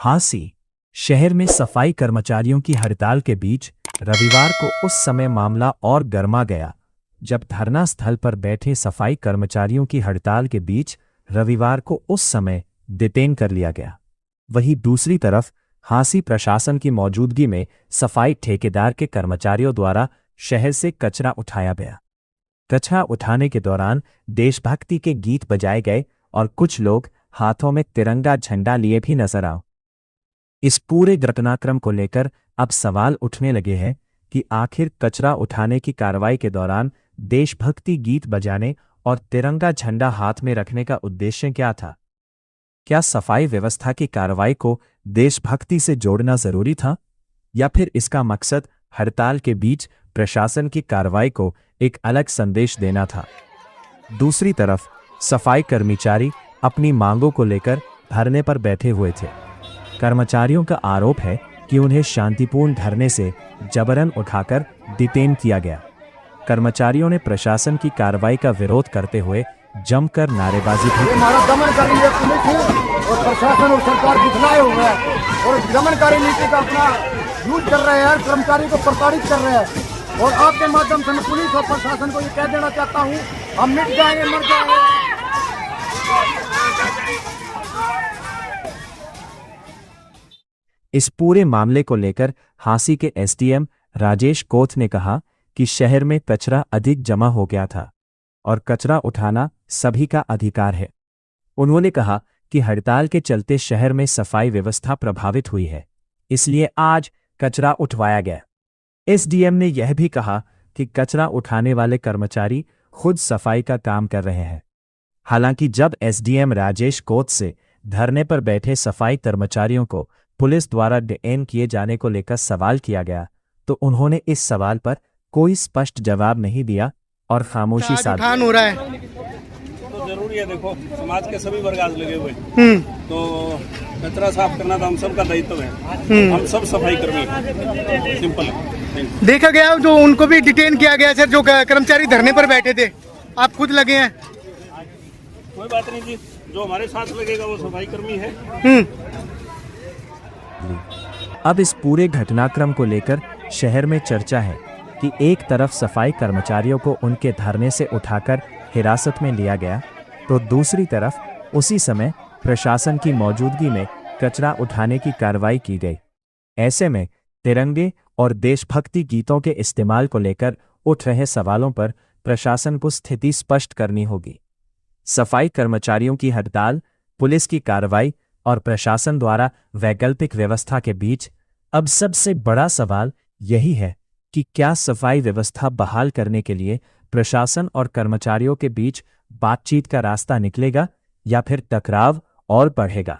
हांसी शहर में सफाई कर्मचारियों की हड़ताल के बीच रविवार को उस समय मामला और गर्मा गया जब धरना स्थल पर बैठे सफाई कर्मचारियों की हड़ताल के बीच रविवार को उस समय डिटेन कर लिया गया। वहीं दूसरी तरफ हांसी प्रशासन की मौजूदगी में सफाई ठेकेदार के कर्मचारियों द्वारा शहर से कचरा उठाया गया। कचरा उठाने के दौरान देशभक्ति के गीत बजाए गए और कुछ लोग हाथों में तिरंगा झंडा लिए भी नजर आए। इस पूरे घटनाक्रम को लेकर अब सवाल उठने लगे हैं कि आखिर कचरा उठाने की कार्रवाई के दौरान देशभक्ति गीत बजाने और तिरंगा झंडा हाथ में रखने का उद्देश्य क्या था? क्या सफाई व्यवस्था की कार्रवाई को देशभक्ति से जोड़ना जरूरी था या फिर इसका मकसद हड़ताल के बीच प्रशासन की कार्रवाई को एक अलग संदेश देना था? दूसरी तरफ सफाई कर्मचारी अपनी मांगों को लेकर धरने पर बैठे हुए थे। कर्मचारियों का आरोप है कि उन्हें शांतिपूर्ण धरने से जबरन उठाकर डिटेन किया गया। कर्मचारियों ने प्रशासन की कार्रवाई का विरोध करते हुए जमकर नारेबाजी की। हमारा दमन कर रही है पुलिस और प्रशासन और सरकार दिखलाए हुए हैं और दमनकारी नीति का अपना यूज कर रहे हैं, कर्मचारी को प्रताड़ित कर रहे हैं। और आपके माध्यम से मैं पुलिस और प्रशासन को ये कह देना चाहता हूँ, हम मिट जाएंगे, मर जाएंगे। इस पूरे मामले को लेकर हांसी के एसडीएम राजेश कोथ ने कहा कि शहर में कचरा अधिक जमा हो गया था और कचरा उठाना सभी का अधिकार है। उन्होंने कहा कि हड़ताल के चलते शहर में सफाई व्यवस्था प्रभावित हुई है, इसलिए आज कचरा उठवाया गया। एसडीएम ने यह भी कहा कि कचरा उठाने वाले कर्मचारी खुद सफाई का काम कर रहे हैं। हालांकि जब एसडीएम राजेश कोथ से धरने पर बैठे सफाई कर्मचारियों को पुलिस द्वारा डिटेन किए जाने को लेकर सवाल किया गया तो उन्होंने इस सवाल पर कोई स्पष्ट जवाब नहीं दिया और खामोशी साध हो रहा है। तो जरूरी है, देखो समाज के सभी वर्ग आज लगे हुए तो कचरा साफ करना तो हम सबका दायित्व है। हम सब सफाई कर्मी हैं, सिंपल है। देखा गया जो उनको भी डिटेन किया गया सर, जो कर्मचारी धरने पर बैठे थे, आप खुद लगे हैं। कोई बात नहीं जी, जो हमारे साथ लगेगा वो सफाई कर्मी है। अब इस पूरे घटनाक्रम को लेकर शहर में चर्चा है कि एक तरफ सफाई कर्मचारियों को उनके धरने से उठाकर हिरासत में लिया गया तो दूसरी तरफ उसी समय प्रशासन की मौजूदगी में कचरा उठाने की कार्रवाई की गई। ऐसे में तिरंगे और देशभक्ति गीतों के इस्तेमाल को लेकर उठ रहे सवालों पर प्रशासन को स्थिति स्पष्ट करनी होगी। सफाई कर्मचारियों की हड़ताल, पुलिस की कार्रवाई और प्रशासन द्वारा वैकल्पिक व्यवस्था के बीच अब सबसे बड़ा सवाल यही है कि क्या सफाई व्यवस्था बहाल करने के लिए प्रशासन और कर्मचारियों के बीच बातचीत का रास्ता निकलेगा या फिर टकराव और बढ़ेगा।